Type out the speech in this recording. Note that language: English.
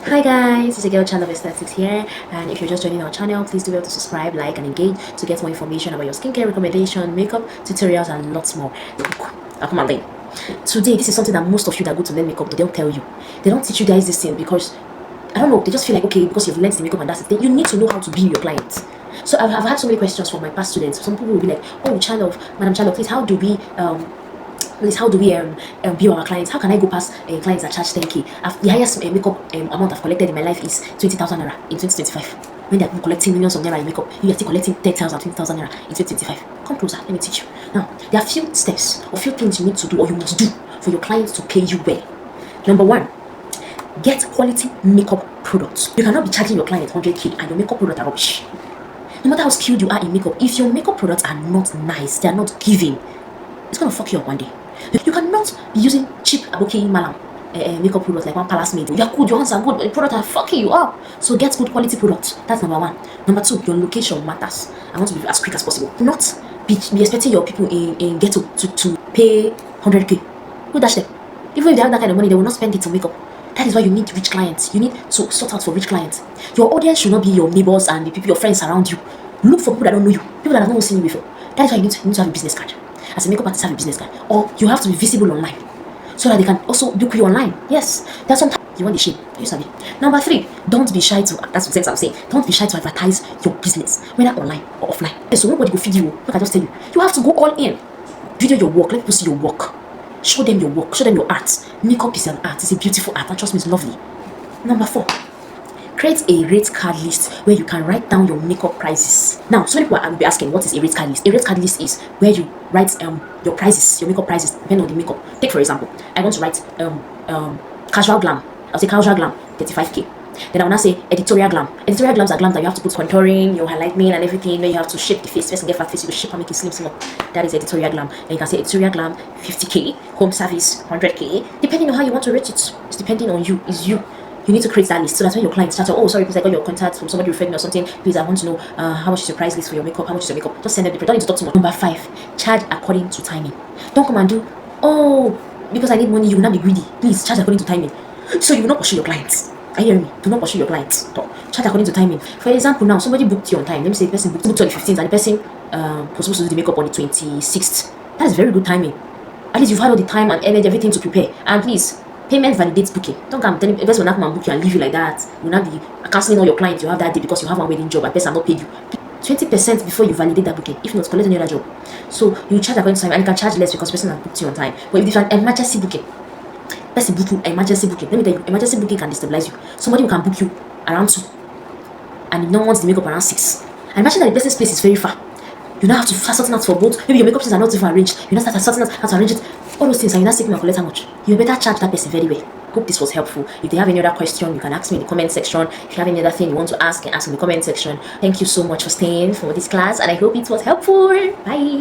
Hi guys, it's your girl Chandler Aesthetics here, and if you're just joining our channel, please do well to subscribe, like, and engage to get more information about your skincare recommendation, makeup tutorials, and lots more. I'll come on then. Today, this is something that most of you that go to learn makeup, they don't tell you. They don't teach you guys this thing because I don't know. They just feel like, okay, because you've learned the makeup and that's it. You need to know how to be your client. So I've had so many questions from my past students. Some people will be like, oh, Madam Chandler, please, how do we be our clients? How can I go past clients that charge 10k? The highest makeup amount I've collected in my life is 20,000 naira in 2025. When they're collecting millions of naira in makeup, you are still collecting 10,000, 20,000 naira in 2025. Come closer, let me teach you. Now, there are few steps or few things you need to do or you must do for your clients to pay you well. Number one, get quality makeup products. You cannot be charging your client 100k and your makeup products are rubbish. No matter how skilled you are in makeup, if your makeup products are not nice, they are not giving, it's gonna fuck you up one day. You cannot be using cheap Aboki Malam makeup products like one Palace Made. You are good, your hands are good, but the products are fucking you up. So get good quality products. That's number one. Number two, your location matters. I want to be as quick as possible. Do not be expecting your people in ghetto to pay 100k. Who dash them? Even if they have that kind of money, they will not spend it on makeup. That is why you need rich clients. You need to sort out for rich clients. Your audience should not be your neighbors and the people, your friends around you. Look for people that don't know you, people that have not seen you before. That is why you need to have a business card. As a makeup artist, have a business card, or you have to be visible online so that they can also book you online. Yes, that's sometimes you want the shape. You sabi. Number three, don't be shy to. That's what I'm saying. Don't be shy to advertise your business, whether online or offline. So nobody will feed you. Look, I just tell you, you have to go all in. Video your work. Let people see your work. Show them your work. Show them your art. Makeup is an art. It's a beautiful art. And trust me, it's lovely. Number four, create a rate card list where you can write down your makeup prices. Now, so many people will be asking, what is a rate card list? A rate card list is where you write your prices, your makeup prices, depending on the makeup. Take for example, I want to write casual glam. I'll say casual glam, 35k. Then I will now say editorial glam. Editorial glams are glam that you have to put contouring, your highlighting and everything. Then you have to shape the face first and get fat face. You shape and make it slim. That is editorial glam. Then you can say editorial glam, 50k. Home service, 100k. Depending on how you want to rate it, it's depending on you. It's you. You need to create that list so that's when your clients start to, oh sorry, please, I got your contact from somebody referred me or something. Please, I want to know how much is your price list for your makeup? How much is your makeup? Just send them the don't need to talk too much. Number five, charge according to timing. Don't come and do, oh, because I need money, you will not be greedy. Please charge according to timing. So you will not pursue your clients. Are you hearing me? Do not pursue your clients. Charge according to timing. For example, now somebody booked you on time. Let me say the person booked on the 15th and the person was supposed to do the makeup on the 26th. That is very good timing. At least you've had all the time and energy, everything to prepare. And please, payment validates booking. Don't come telling me person will not come and book you and leave you like that. You will not be cancelling all your clients you have that day because you have one wedding job and person not paid you. 20% before you validate that booking. If not, collect any other job. So you charge according to time and you can charge less because person has booked you on time. But if it's an emergency booking, person booking emergency booking. Let me tell you, emergency booking can destabilize you. Somebody who can book you around 2 and no one's the makeup around 6. And imagine that the person's place is very far. You now have to start sorting out for both. Maybe your makeup things are not even arranged. You now start sorting out how to arrange it. All those things, and you not taking my collect how much. You better charge that person very well. Hope this was helpful. If they have any other question, you can ask me in the comment section. If you have any other thing you want to ask, you can ask in the comment section. Thank you so much for staying for this class, and I hope it was helpful. Bye.